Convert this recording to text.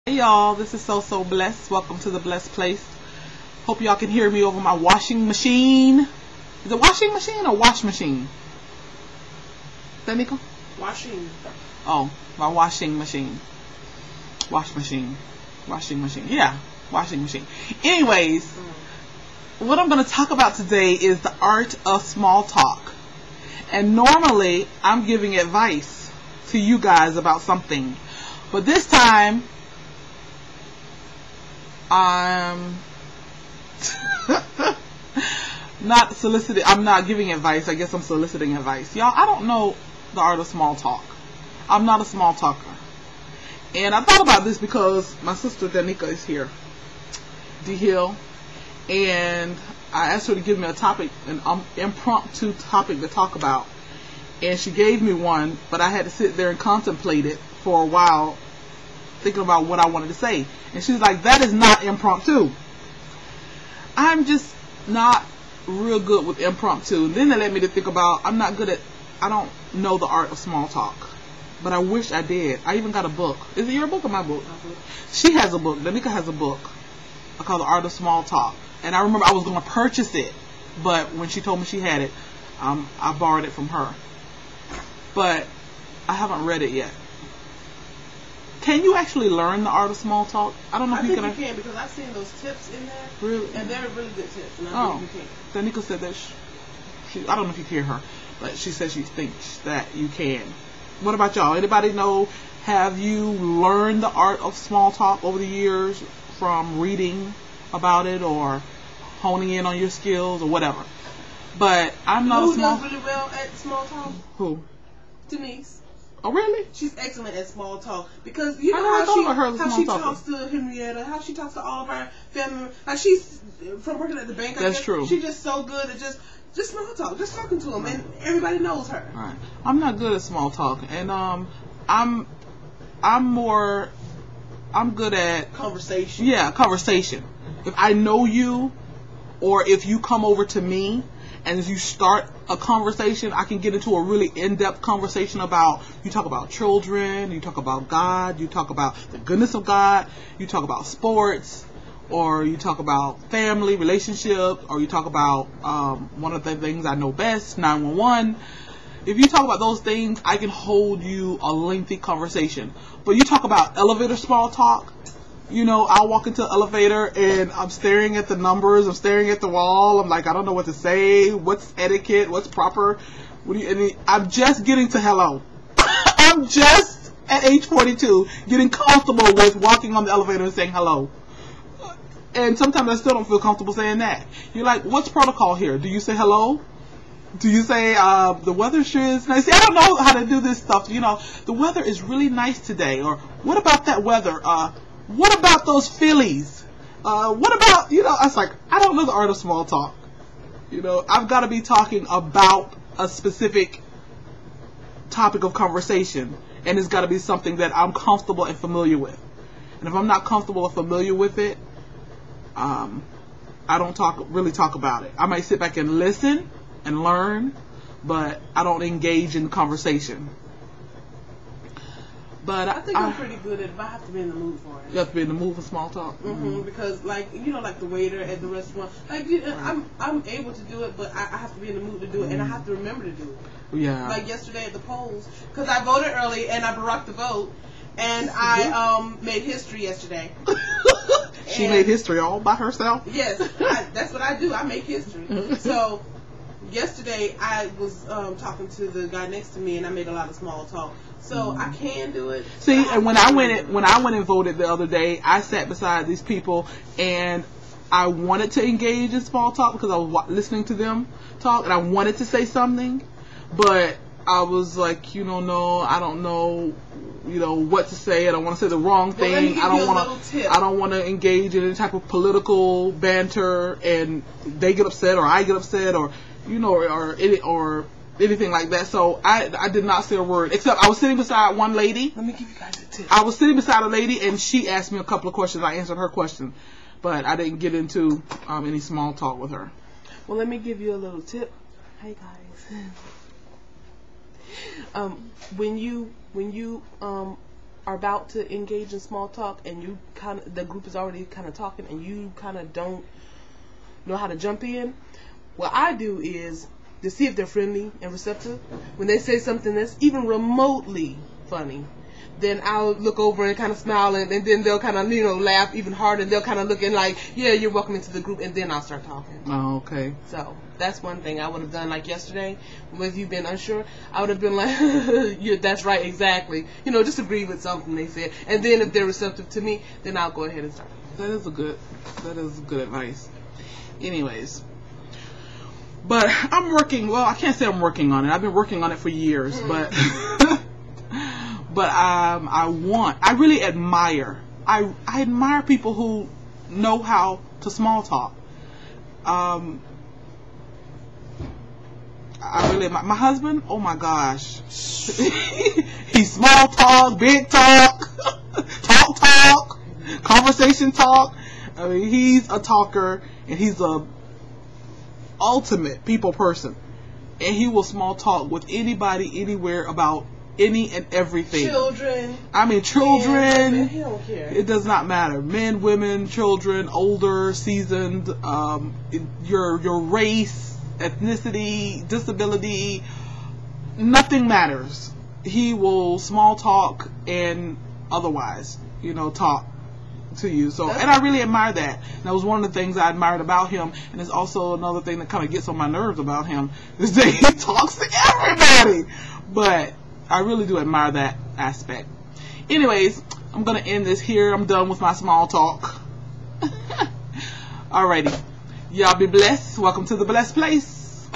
Hey y'all, this is So Blessed. Welcome to the Blessed Place. Hope y'all can hear me over my washing machine. Is it washing machine or wash machine? Is that Nico? Washing. Oh, my washing machine. Wash machine. Washing machine. Yeah, washing machine. Anyways, what I'm going to talk about today is the art of small talk. And normally, I'm giving advice to you guys about something. But this time, I'm not soliciting. I'm not giving advice. I guess I'm soliciting advice. Y'all, I don't know the art of small talk. I'm not a small talker. And I thought about this because my sister Danica is here, D Hill, and I asked her to give me a topic, an impromptu topic to talk about. And she gave me one, but I had to sit there and contemplate it for a while, thinking about what I wanted to say. And she's like, that is not impromptu. I'm just not real good with impromptu. And then they led me to think about, I don't know the art of small talk. But I wish I did. I even got a book. Is it your book or my book? She has a book. Danica has a book called The Art of Small Talk. And I remember I was going to purchase it. But when she told me she had it, I borrowed it from her. But I haven't read it yet. Can you actually learn the art of small talk? I don't know if you can. I think you can, because I've seen those tips in there. Really? And they're really good tips. And I think you can. Danica said that I don't know if you hear her, but she said she thinks that you can. What about y'all? Anybody know, have you learned the art of small talk over the years from reading about it or honing in on your skills or whatever? But I'm not a small... Who does really well at small talk? Who? Denise. Oh, really? She's excellent at small talk, because you know how she talks to Henrietta, how she talks to all of her family. Like, she's from working at the bank. That's true. She's just so good at just small talk, just talking to them, and everybody knows her. All right. I'm not good at small talk, and I'm good at conversation. Yeah, conversation. If I know you, or if you come over to me and you start a conversation, I can get into a really in-depth conversation about, you talk about children, you talk about God, you talk about the goodness of God, you talk about sports, or you talk about family, relationships, or you talk about one of the things I know best, 911. If you talk about those things, I can hold you a lengthy conversation. But you talk about elevator small talk, you know, I'll walk into the elevator and I'm staring at the numbers, I'm staring at the wall, I'm like, I don't know what to say, what's etiquette, what's proper. I'm just getting to hello. I'm just at age 42 getting comfortable with walking on the elevator and saying hello. And sometimes I still don't feel comfortable saying that. You're like, what's protocol here? Do you say hello? Do you say, the weather sure is nice? See, I don't know how to do this stuff. You know, the weather is really nice today. Or, what about that weather? What about those Phillies? What about, you know, I was like, I don't know the art of small talk. You know, I've got to be talking about a specific topic of conversation. And it's got to be something that I'm comfortable and familiar with. And if I'm not comfortable or familiar with it, I don't really talk about it. I might sit back and listen and learn, but I don't engage in conversation. But I think I'm pretty good at it, but I have to be in the mood for it. You have to be in the mood for small talk? Mm-hmm. Because, like, you know, like the waiter at the restaurant, like, I'm able to do it, but I have to be in the mood to do it, and I have to remember to do it. Yeah. Like yesterday at the polls, because I voted early, and I baracked the vote, and I made history yesterday. She made history all by herself? Yes, that's what I do. I make history. So yesterday I was talking to the guy next to me, and I made a lot of small talk. So I can do it. See, and when I went and voted the other day, I sat beside these people, and I wanted to engage in small talk because I was listening to them talk, and I wanted to say something, but I was like, you know, no, I don't know, you know, what to say. I don't want to say the wrong thing. I don't want to engage in any type of political banter, and they get upset or I get upset, or you know, or anything like that. So I did not say a word, except I was sitting beside one lady. Let me give you guys a tip. I was sitting beside a lady, and she asked me a couple of questions. I answered her question, but I didn't get into any small talk with her. Well, let me give you a little tip. Hey guys. When you are about to engage in small talk and you the group is already kind of talking and you kind of don't know how to jump in, what I do is to see if they're friendly and receptive. When they say something that's even remotely funny, then I'll look over and kind of smile, and then they'll kind of, laugh even harder, and they'll kind of looking like, yeah, you're welcome into the group, and then I'll start talking. Oh, okay. So that's one thing I would have done, like yesterday, with you being unsure, I would have been like, yeah, that's right, exactly. Just agree with something they said, and then if they're receptive to me, then I'll go ahead and start. That is good advice. Anyways. But I'm working, I can't say I'm working on it. I've been working on it for years, but I really admire. I admire people who know how to small talk. I really admire my husband. Oh my gosh, he's small talk, big talk, talk, conversation talk. I mean, he's a talker and he's a ultimate people person, and he will small talk with anybody, anywhere, about any and everything. Children. I mean, children. Yeah, he don't care. It does not matter. Men, women, children, older, seasoned, your race, ethnicity, disability, nothing matters. He will small talk and otherwise, talk to you. So, and I really admire that. That was one of the things I admired about him, and it's also another thing that kind of gets on my nerves about him is that he talks to everybody. But I really do admire that aspect. Anyways, I'm gonna end this here. I'm done with my small talk. Alrighty, y'all be blessed. Welcome to the blessed place.